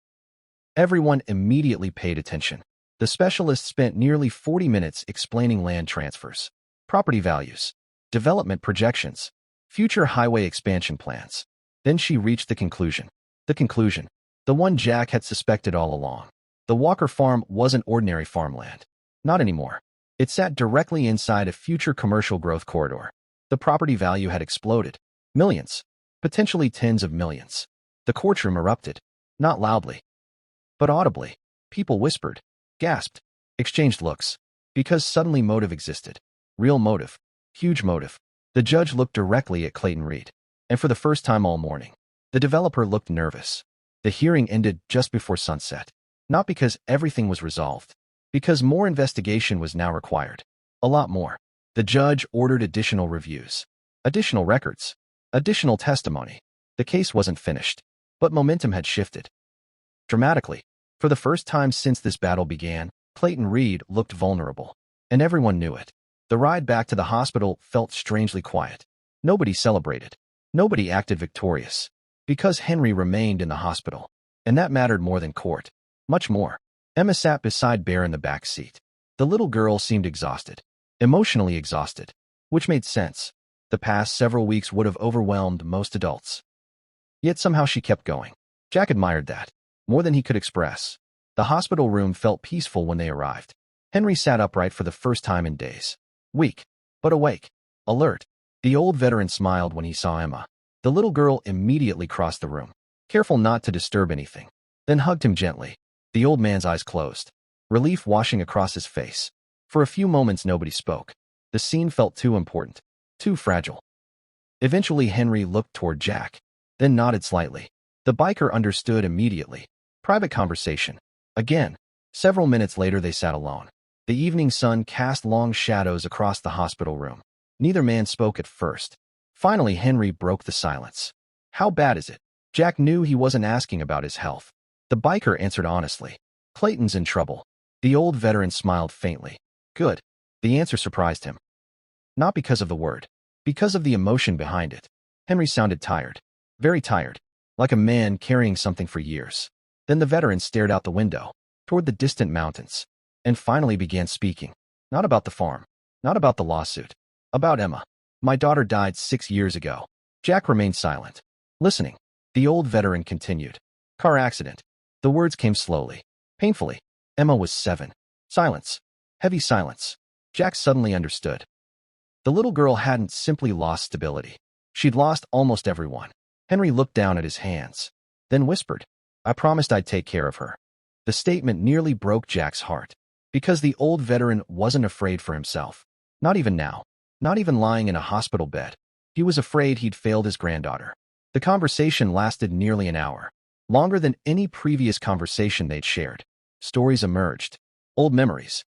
Everyone immediately paid attention. The specialist spent nearly 40 minutes explaining land transfers, property values, development projections, future highway expansion plans. Then she reached the conclusion. The one Jack had suspected all along. The Walker farm wasn't ordinary farmland. Not anymore. It sat directly inside a future commercial growth corridor. The property value had exploded. Millions. Potentially tens of millions. The courtroom erupted. Not loudly, but audibly. People whispered, gasped, exchanged looks. Because suddenly motive existed. Real motive. Huge motive. The judge looked directly at Clayton Reed. And for the first time all morning, the developer looked nervous. The hearing ended just before sunset. Not because everything was resolved. Because more investigation was now required. A lot more. The judge ordered additional reviews. Additional records. Additional testimony. The case wasn't finished. But momentum had shifted. Dramatically. For the first time since this battle began, Clayton Reed looked vulnerable. And everyone knew it. The ride back to the hospital felt strangely quiet. Nobody celebrated. Nobody acted victorious. Because Henry remained in the hospital. And that mattered more than court. Much more. Emma sat beside Bear in the back seat. The little girl seemed exhausted. Emotionally exhausted. Which made sense. The past several weeks would have overwhelmed most adults. Yet somehow she kept going. Jack admired that. More than he could express. The hospital room felt peaceful when they arrived. Henry sat upright for the first time in days. Weak, but awake. Alert. The old veteran smiled when he saw Emma. The little girl immediately crossed the room, careful not to disturb anything. Then hugged him gently. The old man's eyes closed. relief washing across his face. For a few moments nobody spoke. The scene felt too important, too fragile. Eventually Henry looked toward Jack, then nodded slightly. The biker understood immediately. Private conversation. Again. Several minutes later they sat alone. The evening sun cast long shadows across the hospital room. Neither man spoke at first. Finally Henry broke the silence. How bad is it? Jack knew he wasn't asking about his health. The biker answered honestly. Clayton's in trouble. The old veteran smiled faintly. Good. The answer surprised him. Not because of the word. Because of the emotion behind it. Henry sounded tired. Very tired. Like a man carrying something for years. Then the veteran stared out the window, toward the distant mountains, and finally began speaking. Not about the farm. Not about the lawsuit. About Emma. My daughter died 6 years ago. Jack remained silent. Listening. The old veteran continued. Car accident. The words came slowly. Painfully. Emma was 7. Silence. Heavy silence. Jack suddenly understood. The little girl hadn't simply lost stability. She'd lost almost everyone. Henry looked down at his hands, then whispered, I promised I'd take care of her. The statement nearly broke Jack's heart, because the old veteran wasn't afraid for himself. Not even now. Not even lying in a hospital bed. He was afraid he'd failed his granddaughter. The conversation lasted nearly an hour, longer than any previous conversation they'd shared. Stories emerged. Old memories.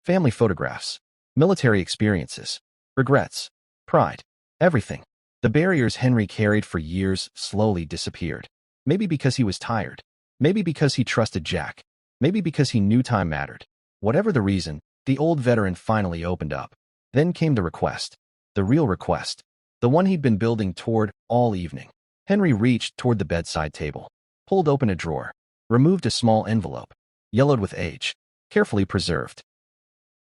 Family photographs. Military experiences. Regrets. Pride. Everything. The barriers Henry carried for years slowly disappeared. Maybe because he was tired. Maybe because he trusted Jack. Maybe because he knew time mattered. Whatever the reason, the old veteran finally opened up. Then came the request. The real request. The one he'd been building toward all evening. Henry reached toward the bedside table, pulled open a drawer, removed a small envelope, yellowed with age, carefully preserved.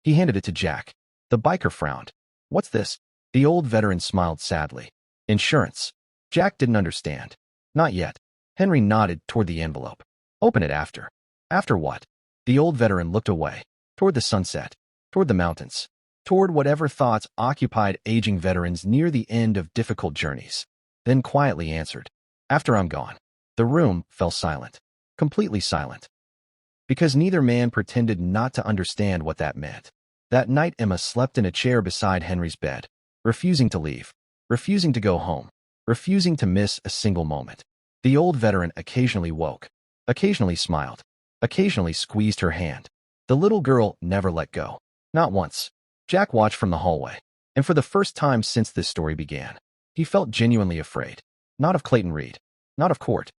He handed it to Jack. The biker frowned. What's this? The old veteran smiled sadly. Insurance. Jack didn't understand. Not yet. Henry nodded toward the envelope. Open it after. After what? The old veteran looked away, toward the sunset, toward the mountains, toward whatever thoughts occupied aging veterans near the end of difficult journeys, then quietly answered, After I'm gone. The room fell silent, completely silent. Because neither man pretended not to understand what that meant. That night Emma slept in a chair beside Henry's bed, refusing to leave, refusing to go home, refusing to miss a single moment. The old veteran occasionally woke, occasionally smiled, occasionally squeezed her hand. The little girl never let go. Not once. Jack watched from the hallway, and for the first time since this story began, he felt genuinely afraid. Not of Clayton Reed, not of court,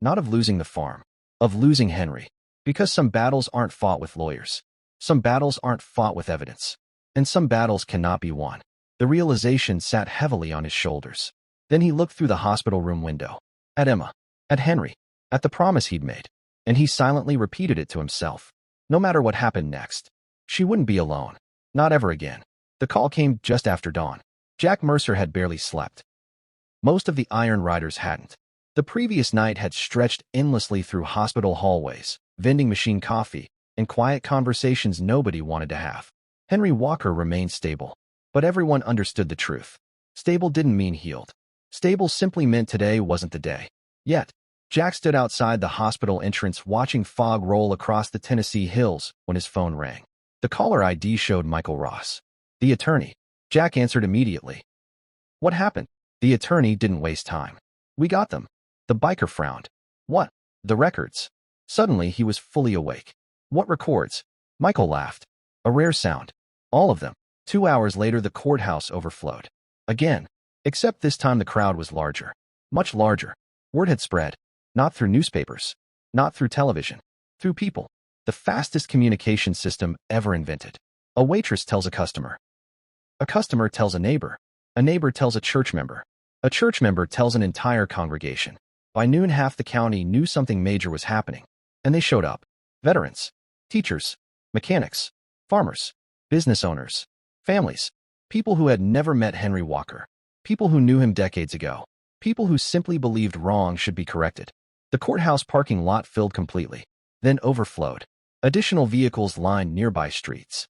not of losing the farm, of losing Henry. Because some battles aren't fought with lawyers. Some battles aren't fought with evidence. And some battles cannot be won. The realization sat heavily on his shoulders. Then he looked through the hospital room window. At Emma. At Henry. At the promise he'd made. And he silently repeated it to himself. No matter what happened next, she wouldn't be alone. Not ever again. The call came just after dawn. Jack Mercer had barely slept. Most of the Iron Riders hadn't. The previous night had stretched endlessly through hospital hallways, vending machine coffee, and quiet conversations nobody wanted to have. Henry Walker remained stable. But everyone understood the truth. Stable didn't mean healed. Stable simply meant today wasn't the day. Yet, Jack stood outside the hospital entrance watching fog roll across the Tennessee hills when his phone rang. The caller ID showed Michael Ross, the attorney. Jack answered immediately. What happened? The attorney didn't waste time. We got them. The biker frowned. What? The records. Suddenly he was fully awake. What records? Michael laughed. A rare sound. All of them. 2 hours later the courthouse overflowed. Again. Except this time the crowd was larger. Much larger. Word had spread. Not through newspapers. Not through television. Through people. The fastest communication system ever invented. A waitress tells a customer. A customer tells a neighbor. A neighbor tells a church member. A church member tells an entire congregation. By noon half the county knew something major was happening. And they showed up. Veterans. Teachers. Mechanics. Farmers. Business owners. Families. People who had never met Henry Walker. People who knew him decades ago. People who simply believed wrong should be corrected. The courthouse parking lot filled completely, then overflowed. Additional vehicles lined nearby streets.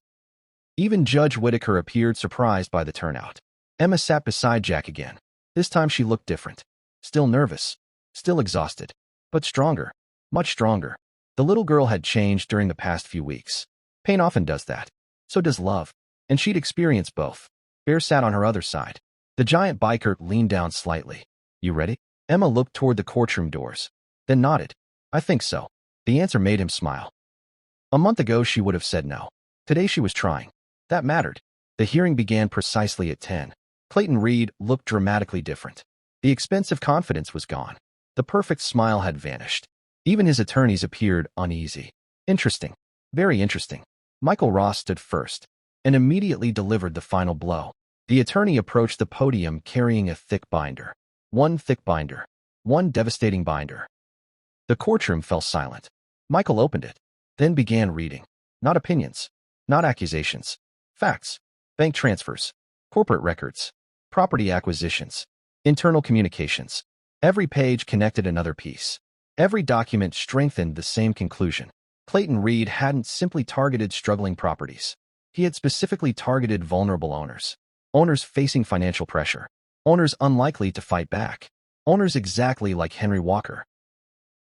Even Judge Whitaker appeared surprised by the turnout. Emma sat beside Jack again. This time she looked different. Still nervous. Still exhausted. But stronger. Much stronger. The little girl had changed during the past few weeks. Pain often does that. So does love. And she'd experienced both. Bear sat on her other side. The giant biker leaned down slightly. You ready? Emma looked toward the courtroom doors, then nodded. I think so. The answer made him smile. A month ago she would have said no. Today she was trying. That mattered. The hearing began precisely at 10. Clayton Reed looked dramatically different. The expensive confidence was gone. The perfect smile had vanished. Even his attorneys appeared uneasy. Interesting. Very interesting. Michael Ross stood first and immediately delivered the final blow. The attorney approached the podium carrying a thick binder. One thick binder. One devastating binder. The courtroom fell silent. Michael opened it, then began reading. Not opinions. Not accusations. Facts. Bank transfers. Corporate records. Property acquisitions. Internal communications. Every page connected another piece. Every document strengthened the same conclusion. Clayton Reed hadn't simply targeted struggling properties. He had specifically targeted vulnerable owners. Owners facing financial pressure. Owners unlikely to fight back. Owners exactly like Henry Walker.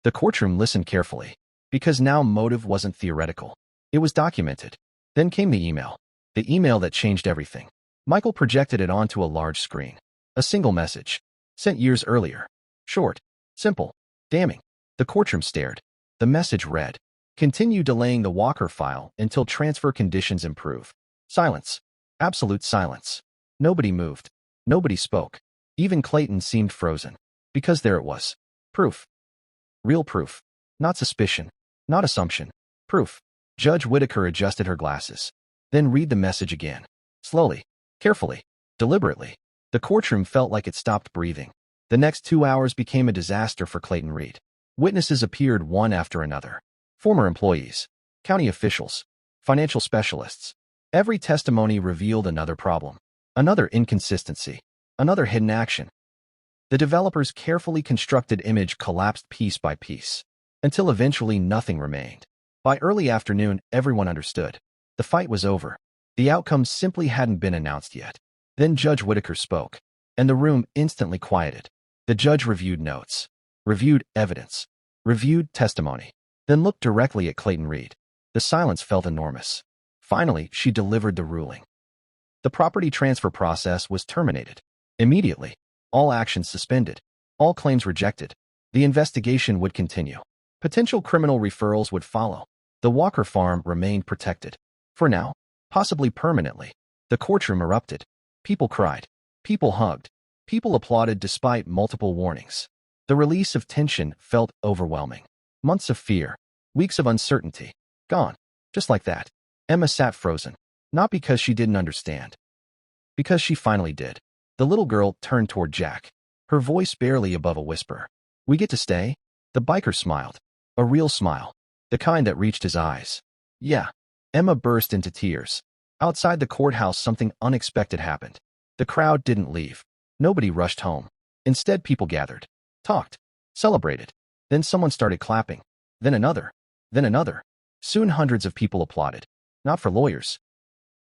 The courtroom listened carefully, because now motive wasn't theoretical. It was documented. Then came the email. The email that changed everything. Michael projected it onto a large screen. A single message. Sent years earlier. Short. Simple. Damning. The courtroom stared. The message read, continue delaying the Walker file until transfer conditions improve. Silence. Absolute silence. Nobody moved. Nobody spoke. Even Clayton seemed frozen. Because there it was. Proof. Real proof. Not suspicion. Not assumption. Proof. Judge Whitaker adjusted her glasses. Then read the message again. Slowly. Carefully. Deliberately. The courtroom felt like it stopped breathing. The next 2 hours became a disaster for Clayton Reed. Witnesses appeared one after another. Former employees. County officials. Financial specialists. Every testimony revealed another problem. Another inconsistency. Another hidden action. The developer's carefully constructed image collapsed piece by piece, until eventually nothing remained. By early afternoon, everyone understood. The fight was over. The outcome simply hadn't been announced yet. Then Judge Whitaker spoke, and the room instantly quieted. The judge reviewed notes, reviewed evidence, reviewed testimony, then looked directly at Clayton Reed. The silence felt enormous. Finally, she delivered the ruling. The property transfer process was terminated. Immediately. All actions suspended. All claims rejected. The investigation would continue. Potential criminal referrals would follow. The Walker farm remained protected. For now, possibly permanently. The courtroom erupted. People cried. People hugged. People applauded despite multiple warnings. The release of tension felt overwhelming. Months of fear. Weeks of uncertainty. Gone. Just like that. Emma sat frozen. Not because she didn't understand. Because she finally did. The little girl turned toward Jack. Her voice barely above a whisper. We get to stay? The biker smiled. A real smile. The kind that reached his eyes. Yeah. Emma burst into tears. Outside the courthouse, something unexpected happened. The crowd didn't leave. Nobody rushed home. Instead, people gathered. Talked. Celebrated. Then someone started clapping. Then another. Then another. Soon hundreds of people applauded. Not for lawyers.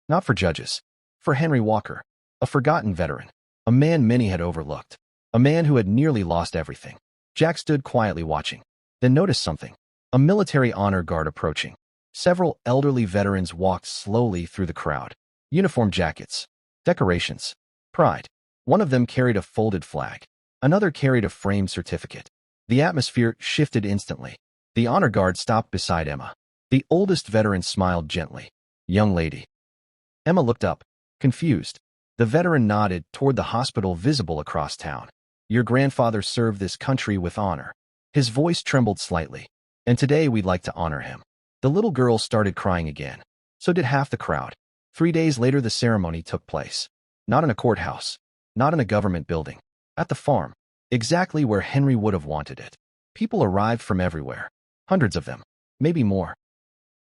Not for judges. For Henry Walker. A forgotten veteran. A man many had overlooked. A man who had nearly lost everything. Jack stood quietly watching. Then noticed something. A military honor guard approaching. Several elderly veterans walked slowly through the crowd. Uniform jackets. Decorations. Pride. One of them carried a folded flag. Another carried a framed certificate. The atmosphere shifted instantly. The honor guard stopped beside Emma. The oldest veteran smiled gently. Young lady. Emma looked up, confused. The veteran nodded toward the hospital visible across town. Your grandfather served this country with honor. His voice trembled slightly. And today we'd like to honor him. The little girl started crying again. So did half the crowd. 3 days later the ceremony took place. Not in a courthouse. Not in a government building. At the farm. Exactly where Henry would have wanted it. People arrived from everywhere. Hundreds of them. Maybe more.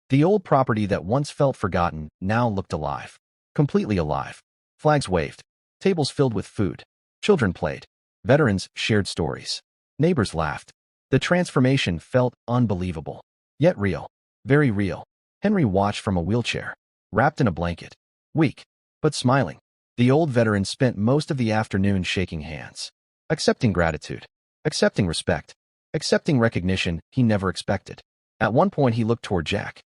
The old property that once felt forgotten now looked alive. Completely alive. Flags waved. Tables filled with food. Children played. Veterans shared stories. Neighbors laughed. The transformation felt unbelievable. Yet real. Very real. Henry watched from a wheelchair. Wrapped in a blanket. Weak. But smiling. The old veteran spent most of the afternoon shaking hands. Accepting gratitude. Accepting respect. Accepting recognition he never expected. At one point, he looked toward Jack,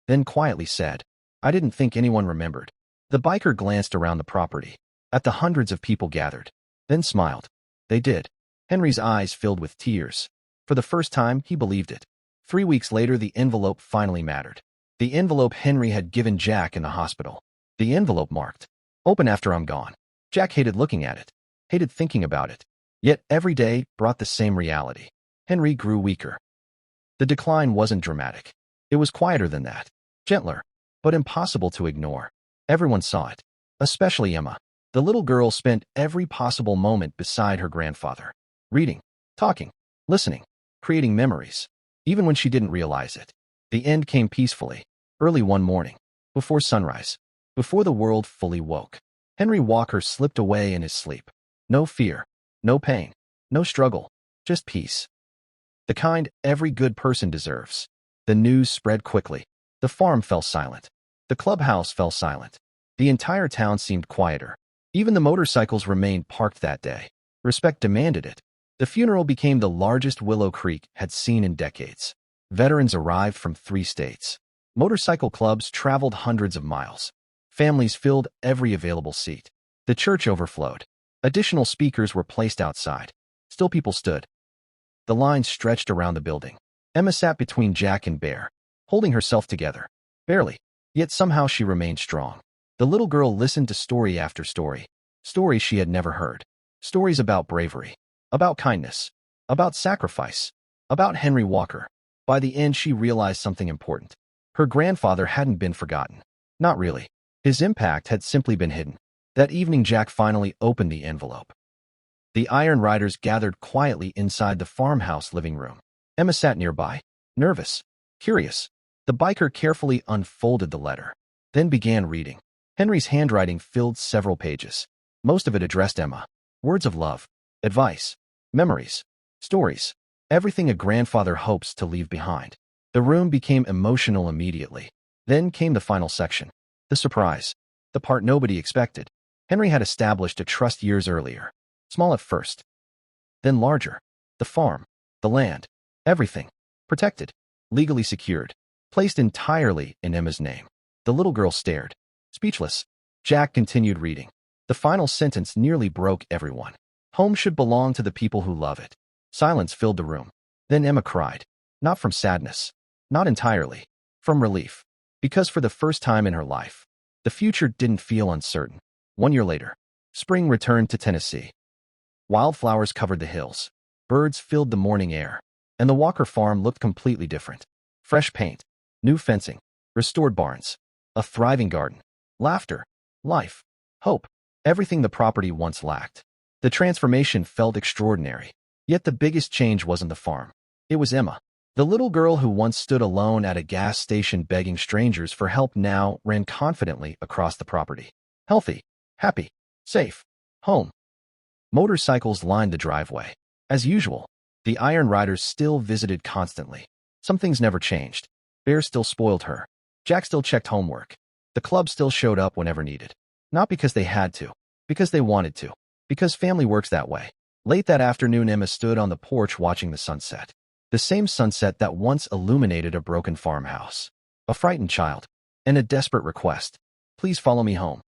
then quietly said, "I didn't think anyone remembered." The biker glanced around the property, at the hundreds of people gathered, then smiled. They did. Henry's eyes filled with tears. For the first time, he believed it. 3 weeks later, the envelope finally mattered. The envelope Henry had given Jack in the hospital. The envelope marked, "Open after I'm gone." Jack hated looking at it, hated thinking about it. Yet every day brought the same reality. Henry grew weaker. The decline wasn't dramatic. It was quieter than that. Gentler, but impossible to ignore. Everyone saw it, especially Emma. The little girl spent every possible moment beside her grandfather, reading, talking, listening, creating memories, even when she didn't realize it. The end came peacefully, early one morning, before sunrise, before the world fully woke. Henry Walker slipped away in his sleep. No fear, no pain, no struggle, just peace. The kind every good person deserves. The news spread quickly. The farm fell silent. The clubhouse fell silent. The entire town seemed quieter. Even the motorcycles remained parked that day. Respect demanded it. The funeral became the largest Willow Creek had seen in decades. Veterans arrived from 3 states. Motorcycle clubs traveled hundreds of miles. Families filled every available seat. The church overflowed. Additional speakers were placed outside. Still people stood. The lines stretched around the building. Emma sat between Jack and Bear, holding herself together. Barely. Yet somehow she remained strong. The little girl listened to story after story. Stories she had never heard. Stories about bravery, about kindness, about sacrifice, about Henry Walker. By the end, she realized something important. Her grandfather hadn't been forgotten. Not really. His impact had simply been hidden. That evening, Jack finally opened the envelope. The Iron Riders gathered quietly inside the farmhouse living room. Emma sat nearby, nervous, curious. The biker carefully unfolded the letter, then began reading. Henry's handwriting filled several pages. Most of it addressed Emma. Words of love, advice, memories, stories, everything a grandfather hopes to leave behind. The room became emotional immediately. Then came the final section. The surprise. The part nobody expected. Henry had established a trust years earlier. Small at first, then larger. The farm, the land, everything. Protected, legally secured, placed entirely in Emma's name. The little girl stared, speechless. Jack continued reading. The final sentence nearly broke everyone. Home should belong to the people who love it. Silence filled the room. Then Emma cried. Not from sadness. Not entirely. From relief. Because for the first time in her life, the future didn't feel uncertain. 1 year later, spring returned to Tennessee. Wildflowers covered the hills. Birds filled the morning air. And the Walker farm looked completely different. Fresh paint, new fencing, restored barns, a thriving garden, laughter, life, hope, everything the property once lacked. The transformation felt extraordinary. Yet the biggest change wasn't the farm. It was Emma. The little girl who once stood alone at a gas station begging strangers for help now ran confidently across the property. Healthy, happy, safe, home. Motorcycles lined the driveway. As usual, the Iron Riders still visited constantly. Some things never changed. Bear still spoiled her. Jack still checked homework. The club still showed up whenever needed. Not because they had to, because they wanted to. Because family works that way. Late that afternoon, Emma stood on the porch watching the sunset. The same sunset that once illuminated a broken farmhouse. A frightened child. And a desperate request. Please follow me home.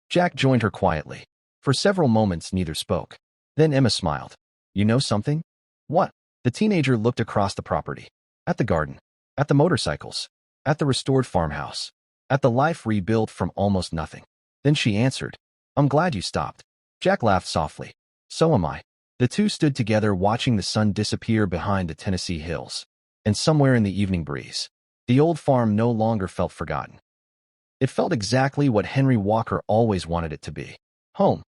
Jack joined her quietly. For several moments, neither spoke. Then Emma smiled. You know something? What? The teenager looked across the property. At the garden. At the motorcycles. At the restored farmhouse. At the life rebuilt from almost nothing. Then she answered. I'm glad you stopped. Jack laughed softly. So am I. The two stood together watching the sun disappear behind the Tennessee hills. And somewhere in the evening breeze, the old farm no longer felt forgotten. It felt exactly what Henry Walker always wanted it to be. Home.